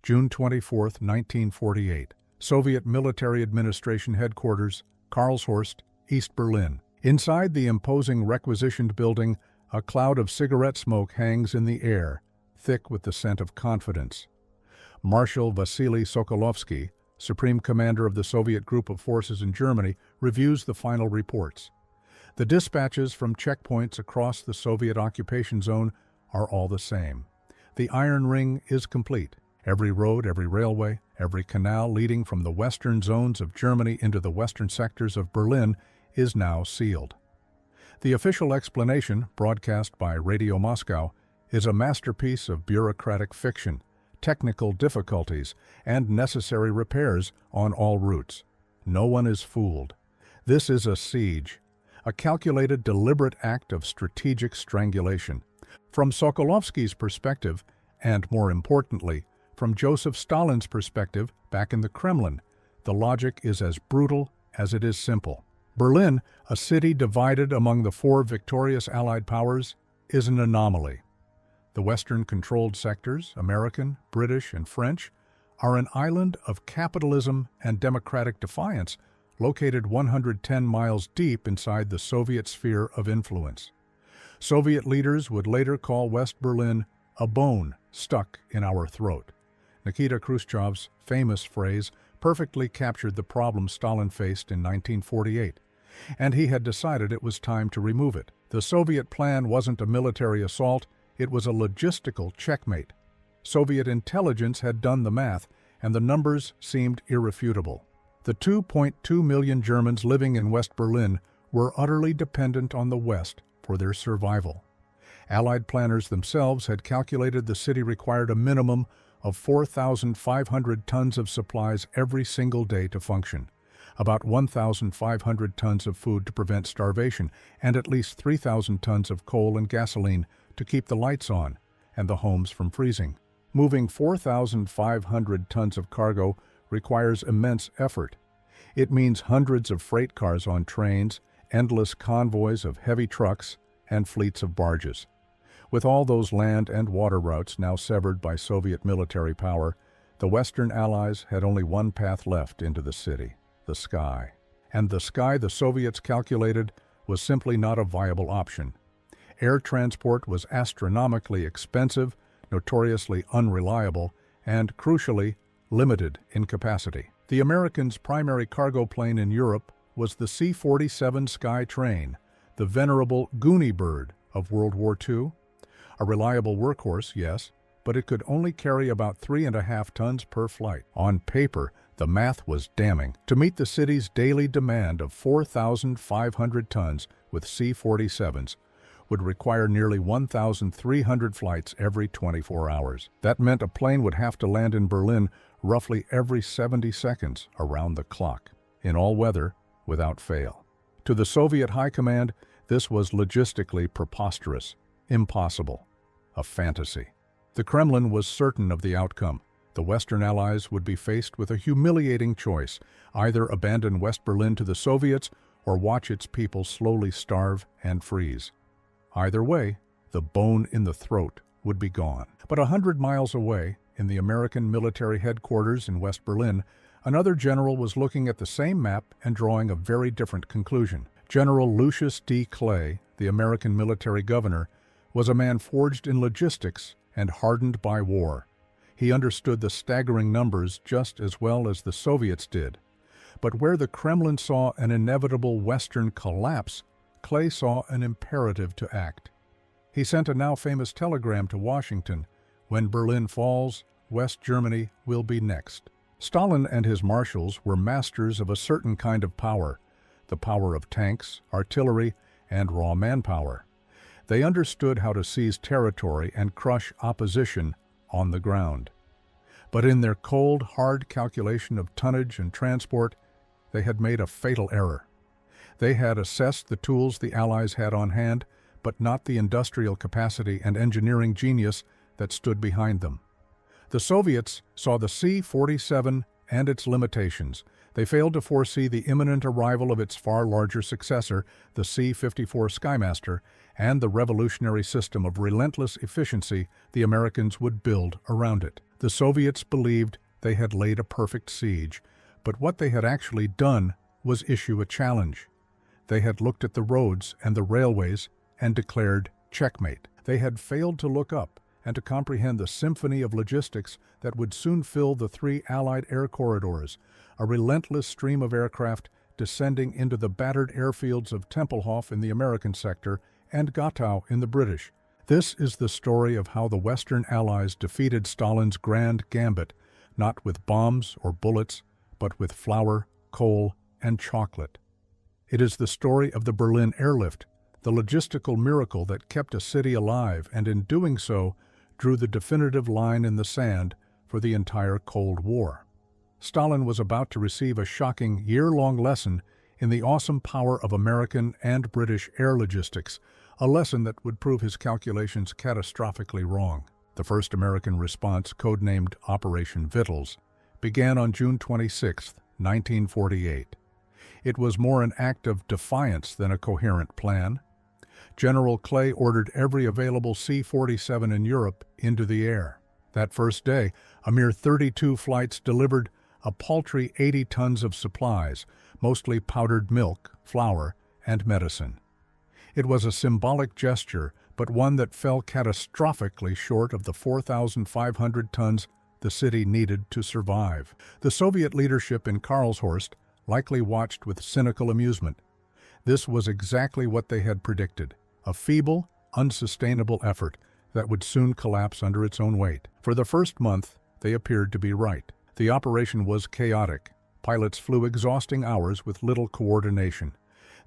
June 24, 1948. Soviet Military Administration Headquarters, Karlshorst, East Berlin. Inside the imposing requisitioned building, a cloud of cigarette smoke hangs in the air, thick with the scent of confidence. Marshal Vasily Sokolovsky, Supreme Commander of the Soviet Group of Forces in Germany, reviews the final reports. The dispatches from checkpoints across the Soviet occupation zone are all the same. The Iron Ring is complete. Every road, every railway, every canal leading from the western zones of Germany into the western sectors of Berlin is now sealed. The official explanation, broadcast by Radio Moscow, is a masterpiece of bureaucratic fiction, technical difficulties, and necessary repairs on all routes. No one is fooled. This is a siege, a calculated, deliberate act of strategic strangulation. From Sokolovsky's perspective, and more importantly, from Joseph Stalin's perspective back in the Kremlin, the logic is as brutal as it is simple. Berlin, a city divided among the four victorious Allied powers, is an anomaly. The Western-controlled sectors, American, British, and French, are an island of capitalism and democratic defiance located 110 miles deep inside the Soviet sphere of influence. Soviet leaders would later call West Berlin a bone stuck in our throat. Nikita Khrushchev's famous phrase perfectly captured the problem Stalin faced in 1948, and he had decided it was time to remove it. The Soviet plan wasn't a military assault, it was a logistical checkmate. Soviet intelligence had done the math, and the numbers seemed irrefutable. The 2.2 million Germans living in West Berlin were utterly dependent on the West for their survival. Allied planners themselves had calculated the city required a minimum of 4,500 tons of supplies every single day to function, about 1,500 tons of food to prevent starvation, and at least 3,000 tons of coal and gasoline to keep the lights on and the homes from freezing. Moving 4,500 tons of cargo requires immense effort. It means hundreds of freight cars on trains, endless convoys of heavy trucks, and fleets of barges. With all those land and water routes now severed by Soviet military power, the Western Allies had only one path left into the city, the sky. And the sky, the Soviets calculated, was simply not a viable option. Air transport was astronomically expensive, notoriously unreliable, and, crucially, limited in capacity. The Americans' primary cargo plane in Europe was the C-47 Sky Train, the venerable Goonie bird of World War II. A reliable workhorse, yes, but it could only carry about 3.5 tons per flight. On paper, the math was damning. To meet the city's daily demand of 4,500 tons with C-47s would require nearly 1,300 flights every 24 hours. That meant a plane would have to land in Berlin roughly every 70 seconds around the clock, in all weather, without fail. To the Soviet High Command, this was logistically preposterous, impossible, a fantasy. The Kremlin was certain of the outcome. The Western Allies would be faced with a humiliating choice, either abandon West Berlin to the Soviets or watch its people slowly starve and freeze. Either way, the bone in the throat would be gone. But 100 miles away, in the American military headquarters in West Berlin, another general was looking at the same map and drawing a very different conclusion. General Lucius D. Clay, the American military governor, was a man forged in logistics and hardened by war. He understood the staggering numbers just as well as the Soviets did. But where the Kremlin saw an inevitable Western collapse, Clay saw an imperative to act. He sent a now famous telegram to Washington: "When Berlin falls, West Germany will be next." Stalin and his marshals were masters of a certain kind of power, the power of tanks, artillery, and raw manpower. They understood how to seize territory and crush opposition on the ground. But in their cold, hard calculation of tonnage and transport, they had made a fatal error. They had assessed the tools the Allies had on hand, but not the industrial capacity and engineering genius that stood behind them. The Soviets saw the C-47 and its limitations. They failed to foresee the imminent arrival of its far larger successor, the C-54 Skymaster, and the revolutionary system of relentless efficiency the Americans would build around it. The Soviets believed they had laid a perfect siege, but what they had actually done was issue a challenge. They had looked at the roads and the railways and declared checkmate. They had failed to look up and to comprehend the symphony of logistics that would soon fill the three Allied air corridors, a relentless stream of aircraft descending into the battered airfields of Tempelhof in the American sector and Gatow in the British. This is the story of how the Western Allies defeated Stalin's grand gambit, not with bombs or bullets, but with flour, coal, and chocolate. It is the story of the Berlin Airlift, the logistical miracle that kept a city alive and in doing so drew the definitive line in the sand for the entire Cold War. Stalin was about to receive a shocking year-long lesson in the awesome power of American and British air logistics, a lesson that would prove his calculations catastrophically wrong. The first American response, codenamed Operation Vittles, began on June 26, 1948. It was more an act of defiance than a coherent plan. General Clay ordered every available C-47 in Europe into the air. That first day, a mere 32 flights delivered a paltry 80 tons of supplies, mostly powdered milk, flour, and medicine. It was a symbolic gesture, but one that fell catastrophically short of the 4,500 tons the city needed to survive. The Soviet leadership in Karlshorst likely watched with cynical amusement. This was exactly what they had predicted, a feeble, unsustainable effort that would soon collapse under its own weight. For the first month, they appeared to be right. The operation was chaotic. Pilots flew exhausting hours with little coordination.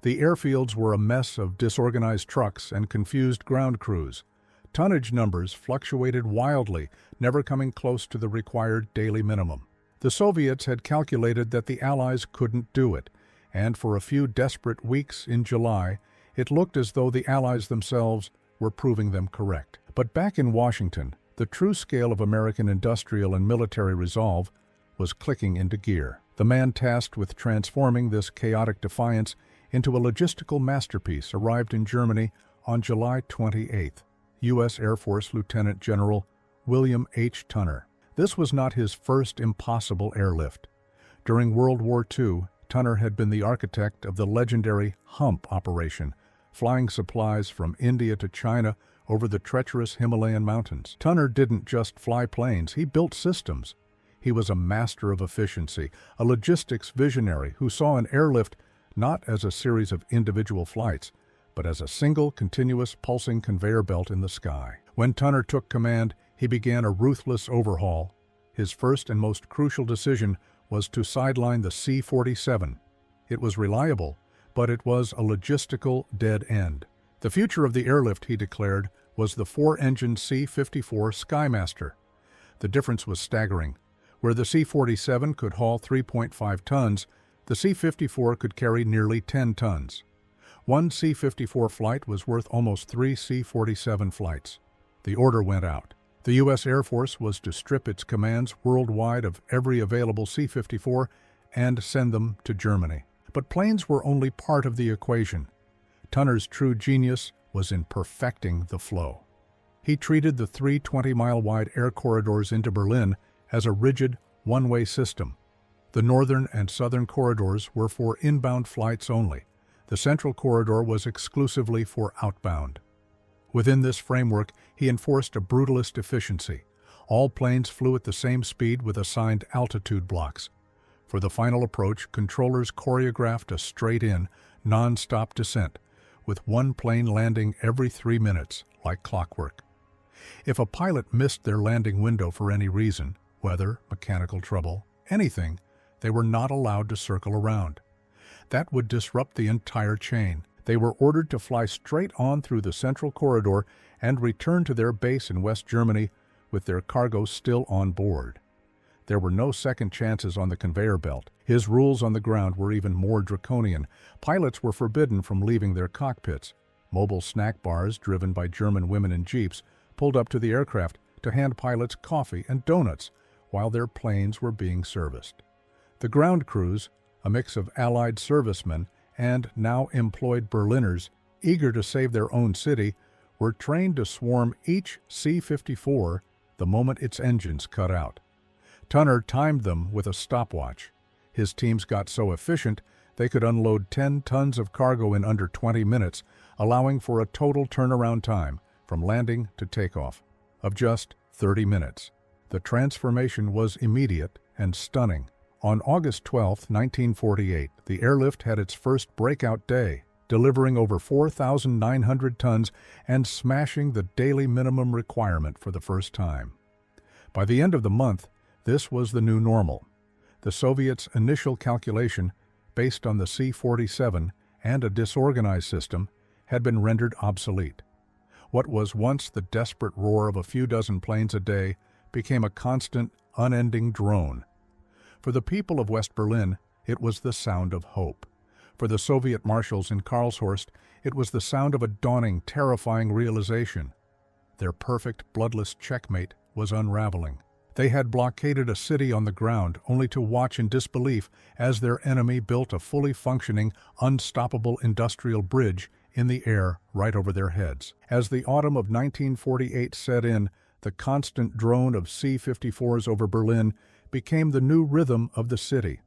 The airfields were a mess of disorganized trucks and confused ground crews. Tonnage numbers fluctuated wildly, never coming close to the required daily minimum. The Soviets had calculated that the Allies couldn't do it, and for a few desperate weeks in July, it looked as though the Allies themselves were proving them correct. But back in Washington, the true scale of American industrial and military resolve was clicking into gear. The man tasked with transforming this chaotic defiance into a logistical masterpiece arrived in Germany on July 28th, U.S. Air Force Lieutenant General William H. Tunner. This was not his first impossible airlift. During World War II, Tunner had been the architect of the legendary Hump operation, flying supplies from India to China over the treacherous Himalayan mountains. Tunner didn't just fly planes, he built systems. He was a master of efficiency, a logistics visionary who saw an airlift not as a series of individual flights, but as a single, continuous, pulsing conveyor belt in the sky. When Tunner took command, he began a ruthless overhaul. His first and most crucial decision was to sideline the C-47. It was reliable, but it was a logistical dead end. The future of the airlift, he declared, was the four-engine C-54 Skymaster. The difference was staggering. Where the C-47 could haul 3.5 tons, the C-54 could carry nearly 10 tons. One C-54 flight was worth almost 3 C-47 flights. The order went out. The U.S. Air Force was to strip its commands worldwide of every available C-54 and send them to Germany. But planes were only part of the equation. Tunner's true genius was in perfecting the flow. He treated the three 20-mile-wide air corridors into Berlin as a rigid, one-way system. The northern and southern corridors were for inbound flights only. The central corridor was exclusively for outbound. Within this framework, he enforced a brutalist efficiency. All planes flew at the same speed with assigned altitude blocks. For the final approach, controllers choreographed a straight-in, non-stop descent, with one plane landing every 3 minutes, like clockwork. If a pilot missed their landing window for any reason, weather, mechanical trouble, anything, they were not allowed to circle around. That would disrupt the entire chain. They were ordered to fly straight on through the central corridor and return to their base in West Germany with their cargo still on board. There were no second chances on the conveyor belt. His rules on the ground were even more draconian. Pilots were forbidden from leaving their cockpits. Mobile snack bars, driven by German women in jeeps, pulled up to the aircraft to hand pilots coffee and donuts while their planes were being serviced. The ground crews, a mix of Allied servicemen and now employed Berliners eager to save their own city, were trained to swarm each C-54 the moment its engines cut out. Tunner timed them with a stopwatch. His teams got so efficient they could unload 10 tons of cargo in under 20 minutes, allowing for a total turnaround time, from landing to takeoff, of just 30 minutes. The transformation was immediate and stunning. On August 12, 1948, the airlift had its first breakout day, delivering over 4,900 tons and smashing the daily minimum requirement for the first time. By the end of the month, this was the new normal. The Soviets' initial calculation, based on the C-47 and a disorganized system, had been rendered obsolete. What was once the desperate roar of a few dozen planes a day became a constant, unending drone. For the people of West Berlin, it was the sound of hope. For the Soviet marshals in Karlshorst, it was the sound of a dawning, terrifying realization. Their perfect, bloodless checkmate was unraveling. They had blockaded a city on the ground only to watch in disbelief as their enemy built a fully functioning, unstoppable industrial bridge in the air right over their heads. As the autumn of 1948 set in, the constant drone of C-54s over Berlin became the new rhythm of the city.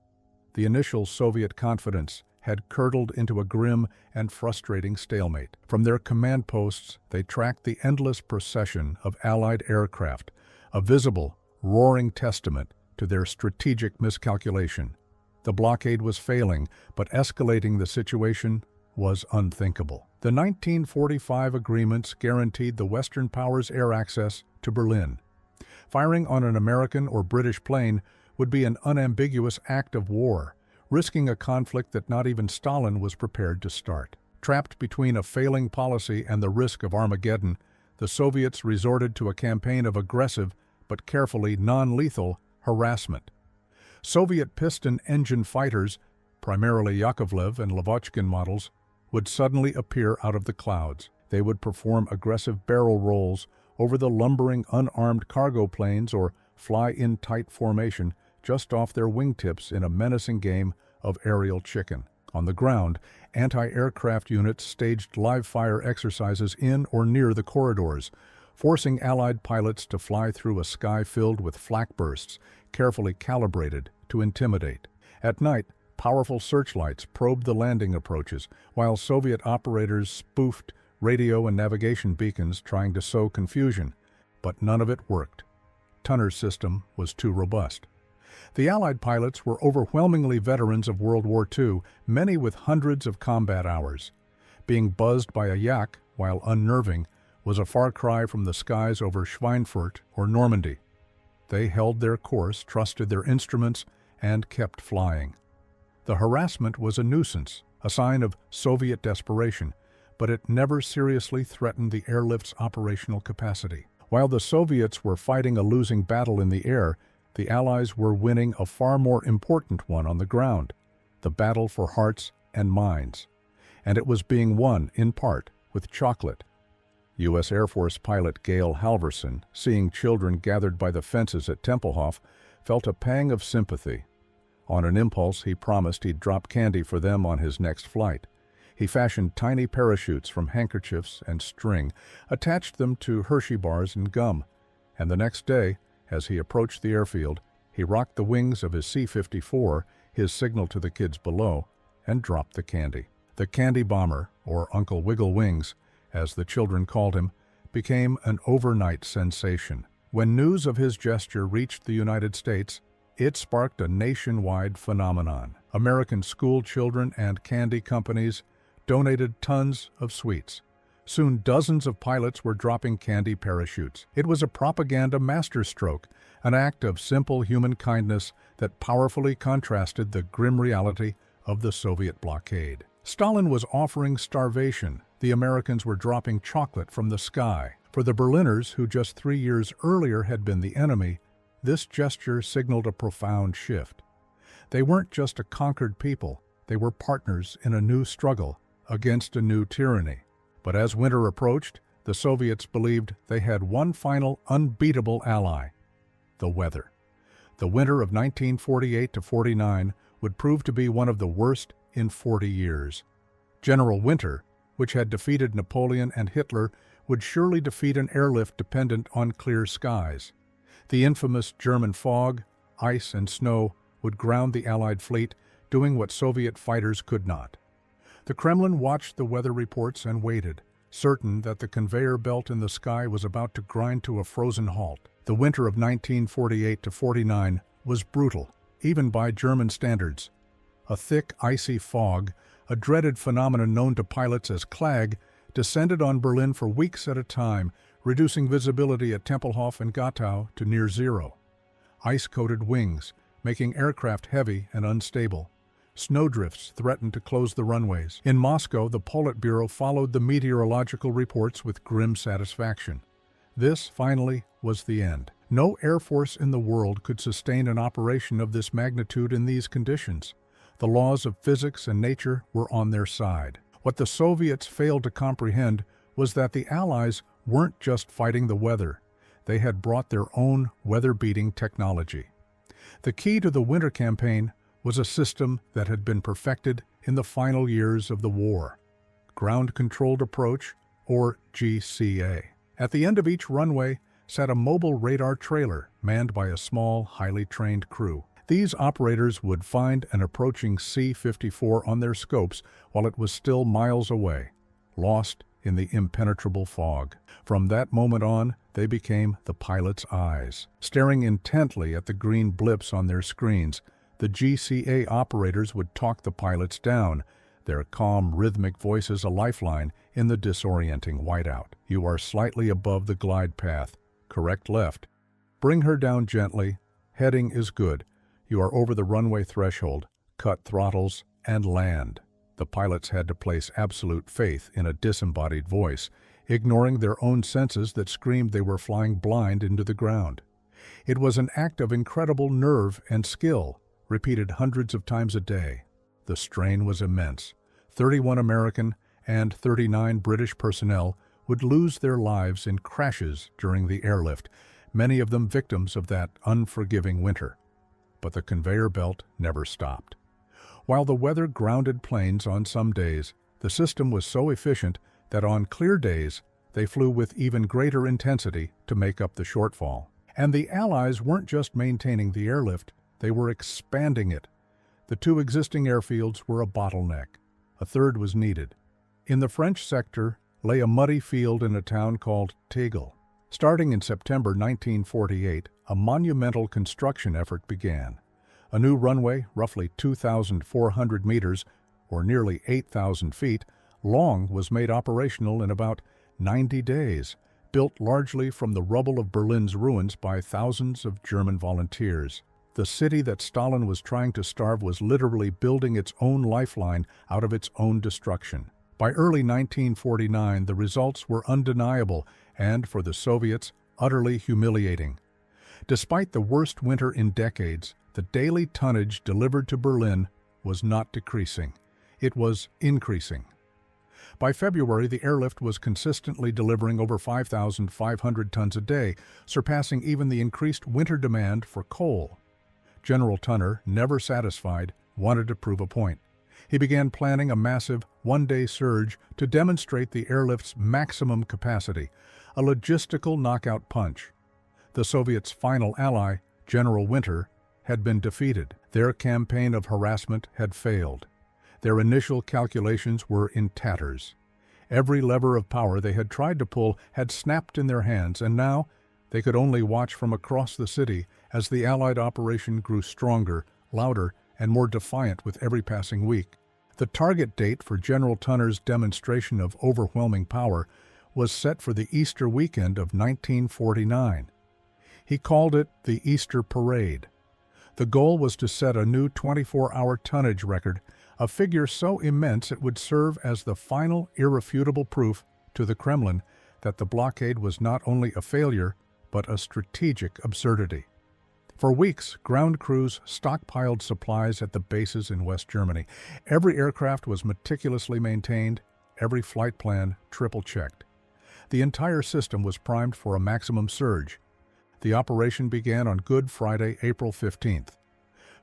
The initial Soviet confidence had curdled into a grim and frustrating stalemate. From their command posts, they tracked the endless procession of Allied aircraft, a visible, roaring testament to their strategic miscalculation. The blockade was failing, but escalating the situation was unthinkable. The 1945 agreements guaranteed the Western powers air access to Berlin. Firing on an American or British plane would be an unambiguous act of war, risking a conflict that not even Stalin was prepared to start. Trapped between a failing policy and the risk of Armageddon, the Soviets resorted to a campaign of aggressive but carefully non-lethal harassment. Soviet piston engine fighters, primarily Yakovlev and Lavochkin models, would suddenly appear out of the clouds. They would perform aggressive barrel rolls over the lumbering unarmed cargo planes or fly in tight formation just off their wingtips in a menacing game of aerial chicken. On the ground, anti-aircraft units staged live-fire exercises in or near the corridors, forcing Allied pilots to fly through a sky filled with flak bursts, carefully calibrated to intimidate. At night, powerful searchlights probed the landing approaches, while Soviet operators spoofed radio and navigation beacons trying to sow confusion. But none of it worked. Tunner's system was too robust. The Allied pilots were overwhelmingly veterans of World War II, many with hundreds of combat hours. Being buzzed by a yak, while unnerving, was a far cry from the skies over Schweinfurt or Normandy. They held their course, trusted their instruments, and kept flying. The harassment was a nuisance, a sign of Soviet desperation, but it never seriously threatened the airlift's operational capacity. While the Soviets were fighting a losing battle in the air, the Allies were winning a far more important one on the ground, the battle for hearts and minds. And it was being won, in part, with chocolate. U.S. Air Force pilot Gail Halvorson, seeing children gathered by the fences at Tempelhof, felt a pang of sympathy. On an impulse, he promised he'd drop candy for them on his next flight. He fashioned tiny parachutes from handkerchiefs and string, attached them to Hershey bars and gum, and the next day, as he approached the airfield, he rocked the wings of his C-54, his signal to the kids below, and dropped the candy. The candy bomber, or Uncle Wiggle Wings, as the children called him, became an overnight sensation. When news of his gesture reached the United States, it sparked a nationwide phenomenon. American school children and candy companies donated tons of sweets. Soon dozens of pilots were dropping candy parachutes. It was a propaganda masterstroke, an act of simple human kindness that powerfully contrasted the grim reality of the Soviet blockade. Stalin was offering starvation. The Americans were dropping chocolate from the sky. For the Berliners, who just 3 years earlier had been the enemy, this gesture signaled a profound shift. They weren't just a conquered people, they were partners in a new struggle against a new tyranny. But as winter approached, the Soviets believed they had one final unbeatable ally: the weather. The winter of 1948 to 49 would prove to be one of the worst in 40 years. General Winter, which had defeated Napoleon and Hitler, would surely defeat an airlift dependent on clear skies. The infamous German fog, ice, and snow would ground the Allied fleet, doing what Soviet fighters could not. The Kremlin watched the weather reports and waited, certain that the conveyor belt in the sky was about to grind to a frozen halt. The winter of 1948-49 was brutal, even by German standards. A thick, icy fog, a dreaded phenomenon known to pilots as clag, descended on Berlin for weeks at a time, reducing visibility at Tempelhof and Gatow to near zero. Ice-coated wings, making aircraft heavy and unstable. Snowdrifts threatened to close the runways. In Moscow, the Politburo followed the meteorological reports with grim satisfaction. This, finally, was the end. No air force in the world could sustain an operation of this magnitude in these conditions. The laws of physics and nature were on their side. What the Soviets failed to comprehend was that the Allies weren't just fighting the weather. They had brought their own weather-beating technology. The key to the winter campaign was a system that had been perfected in the final years of the war. Ground-Controlled Approach, or GCA. At the end of each runway sat a mobile radar trailer manned by a small, highly trained crew. These operators would find an approaching C-54 on their scopes while it was still miles away, lost in the impenetrable fog. From that moment on, they became the pilot's eyes. Staring intently at the green blips on their screens, the GCA operators would talk the pilots down, their calm, rhythmic voices a lifeline in the disorienting whiteout. You are slightly above the glide path. Correct left. Bring her down gently. Heading is good. You are over the runway threshold. Cut throttles and land. The pilots had to place absolute faith in a disembodied voice, ignoring their own senses that screamed they were flying blind into the ground. It was an act of incredible nerve and skill, repeated hundreds of times a day. The strain was immense. 31 American and 39 British personnel would lose their lives in crashes during the airlift, many of them victims of that unforgiving winter. But the conveyor belt never stopped. While the weather grounded planes on some days, the system was so efficient that on clear days they flew with even greater intensity to make up the shortfall. And the Allies weren't just maintaining the airlift, they were expanding it. The two existing airfields were a bottleneck. A third was needed. In the French sector lay a muddy field in a town called Tegel. Starting in September 1948, a monumental construction effort began. A new runway, roughly 2,400 meters, or nearly 8,000 feet, long, was made operational in about 90 days, built largely from the rubble of Berlin's ruins by thousands of German volunteers. The city that Stalin was trying to starve was literally building its own lifeline out of its own destruction. By early 1949, the results were undeniable and, for the Soviets, utterly humiliating. Despite the worst winter in decades, the daily tonnage delivered to Berlin was not decreasing. It was increasing. By February, the airlift was consistently delivering over 5,500 tons a day, surpassing even the increased winter demand for coal. General Tunner, never satisfied, wanted to prove a point. He began planning a massive, one-day surge to demonstrate the airlift's maximum capacity, a logistical knockout punch. The Soviets' final ally, General Winter, had been defeated. Their campaign of harassment had failed. Their initial calculations were in tatters. Every lever of power they had tried to pull had snapped in their hands, and now they could only watch from across the city as the Allied operation grew stronger, louder, and more defiant with every passing week. The target date for General Tunner's demonstration of overwhelming power was set for the Easter weekend of 1949. He called it the Easter Parade. The goal was to set a new 24-hour tonnage record, a figure so immense it would serve as the final irrefutable proof to the Kremlin that the blockade was not only a failure, but a strategic absurdity. For weeks, ground crews stockpiled supplies at the bases in West Germany. Every aircraft was meticulously maintained, every flight plan triple-checked. The entire system was primed for a maximum surge. The operation began on Good Friday, April 15th.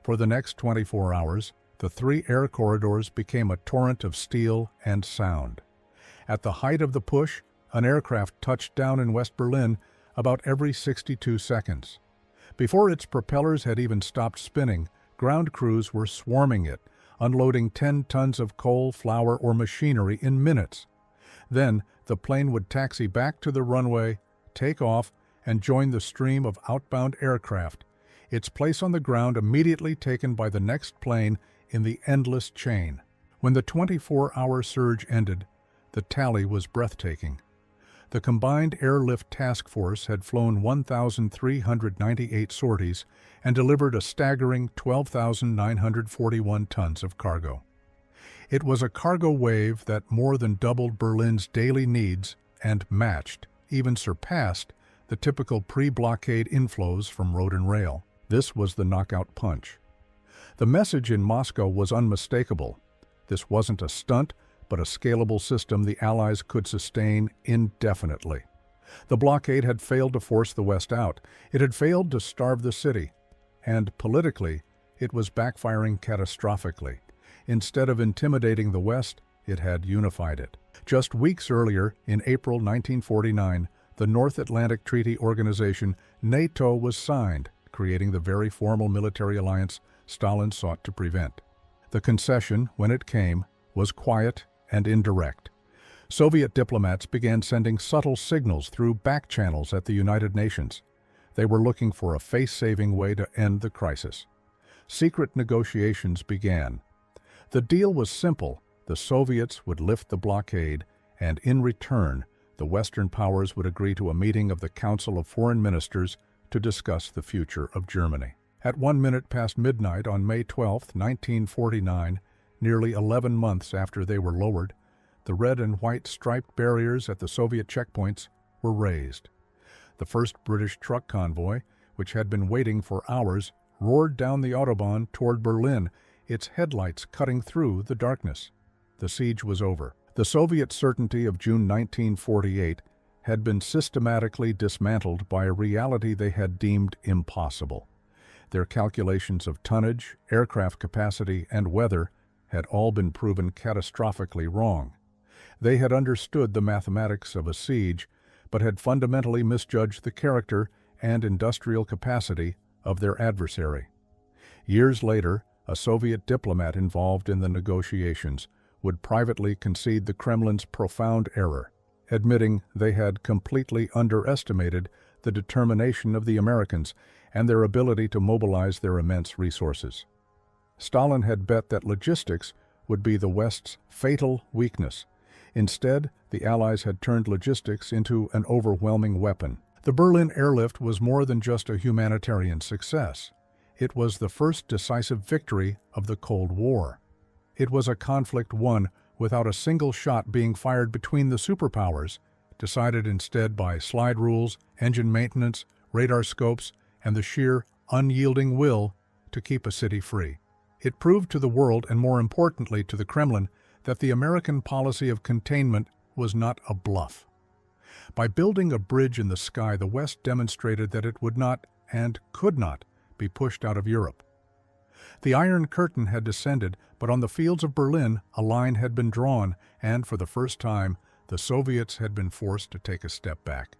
For the next 24 hours, the three air corridors became a torrent of steel and sound. At the height of the push, an aircraft touched down in West Berlin about every 62 seconds. Before its propellers had even stopped spinning, ground crews were swarming it, unloading 10 tons of coal, flour, or machinery in minutes. Then, the plane would taxi back to the runway, take off, and join the stream of outbound aircraft, its place on the ground immediately taken by the next plane in the endless chain. When the 24-hour surge ended, the tally was breathtaking. The Combined Airlift Task Force had flown 1,398 sorties and delivered a staggering 12,941 tons of cargo. It was a cargo wave that more than doubled Berlin's daily needs and matched, even surpassed, the typical pre-blockade inflows from road and rail. This was the knockout punch. The message in Moscow was unmistakable. This wasn't a stunt, but a scalable system the Allies could sustain indefinitely. The blockade had failed to force the West out. It had failed to starve the city. And politically, it was backfiring catastrophically. Instead of intimidating the West, it had unified it. Just weeks earlier, in April 1949, the North Atlantic Treaty Organization, NATO, was signed, creating the very formal military alliance Stalin sought to prevent. The concession, when it came, was quiet and indirect. Soviet diplomats began sending subtle signals through back channels at the United Nations. They were looking for a face-saving way to end the crisis. Secret negotiations began. The deal was simple. The Soviets would lift the blockade, and in return, the Western powers would agree to a meeting of the Council of Foreign Ministers to discuss the future of Germany. At 1 minute past midnight on May 12, 1949, nearly 11 months after they were lowered, the red and white striped barriers at the Soviet checkpoints were raised. The first British truck convoy, which had been waiting for hours, roared down the Autobahn toward Berlin, its headlights cutting through the darkness. The siege was over. The Soviet certainty of June 1948 had been systematically dismantled by a reality they had deemed impossible. Their calculations of tonnage, aircraft capacity, and weather had all been proven catastrophically wrong. They had understood the mathematics of a siege, but had fundamentally misjudged the character and industrial capacity of their adversary. Years later, a Soviet diplomat involved in the negotiations would privately concede the Kremlin's profound error, admitting they had completely underestimated the determination of the Americans and their ability to mobilize their immense resources. Stalin had bet that logistics would be the West's fatal weakness. Instead, the Allies had turned logistics into an overwhelming weapon. The Berlin Airlift was more than just a humanitarian success. It was the first decisive victory of the Cold War. It was a conflict won without a single shot being fired between the superpowers, decided instead by slide rules, engine maintenance, radar scopes, and the sheer, unyielding will to keep a city free. It proved to the world, and more importantly to the Kremlin, that the American policy of containment was not a bluff. By building a bridge in the sky, the West demonstrated that it would not and could not be pushed out of Europe. The Iron Curtain had descended, but on the fields of Berlin, a line had been drawn, and for the first time, the Soviets had been forced to take a step back.